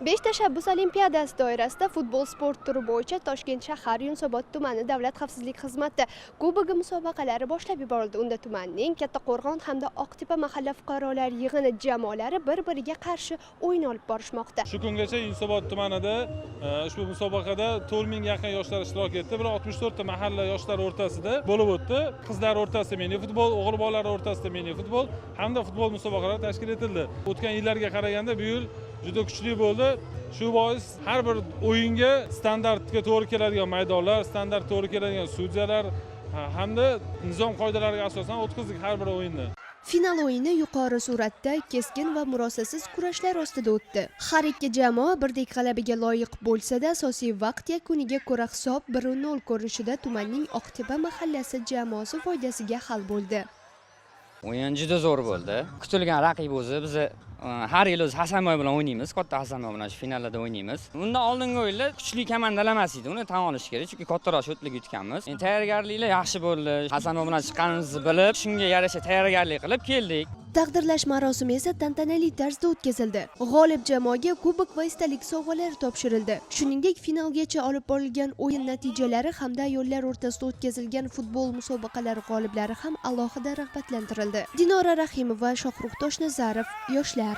5 tashabbus olimpiadasi doirasida futbol sport turi bo'yicha Toshkent shahar Yunusobod tumani davlat xavfsizlik xizmati kubogi musobaqalari boshlab yuborildi. Unda tumanning Kattaqo'rg'on hamda Oqtepa mahalla fuqarolar yig'ini jamoalari bir-biriga qarshi o'yin olib borishmoqda. Shu kungacha Yunusobod tumanida ushbu musobaqada 4 ming yaqin yoshlar ishtirok etdi. 64 ta mahalla yoshlar o'rtasida bo'lib o'tdi. Qizlar o'rtasida mini futbol, o'g'il bolalar o'rtasida mini futbol hamda futbol musobaqalari tashkil etildi. O'tgan yillarga qaraganda bu yil juda kuchli bo'ldi. Shu bois har bir o'yinga standartga to'g'ri keladigan maydonlar, standart to'g'ri keladigan sudyalar hamda nizom qoidalariga asosan o'tkazdik har bir o'yinni. Final o'yini yuqori sur'atda, keskin va murosasiz kurashlar ostida o'tdi. Har ikki jamoa birdek g'alabaga loyiq bo'lsa-da, asosiy vaqt yakuniga ko'ra hisob 1-0 ko'rinishida tumanning Oqtepa mahallasi jamoasi foydasiga hal bo'ldi. O'yin juda zo'r bo'ldi. Kutilgan raqib o'zi biz har yil o'zi Hasanboy bilan o'ynaymiz. Katta Hasanboy bilan shu finalda o'ynaymiz. Undan oldingi o'yinlar kuchli komandalar emas edi. Uni tan olish kerak, chunki kattaroq shotlik yutganmiz. Endi tayyorgarliklar yaxshi bo'ldi. Hasanboy bilan chiqqanimizni bilib, shunga yarasha tayyorgarlik qilib keldik. Taqdirlash marosimi esa tantanali tarzda o'tkazildi. G'olib jamoaga kubok va esdalik sovg'alar topshirildi. Shuningdek, finalgacha olib borilgan o'yin natijalari hamda ayollar o'rtasida o'tkazilgan futbol musobaqalari g'oliblari ham alohida rag'batlantirildi. Dinora Rahimova, Shohruh Toshnazarov, yoshlar.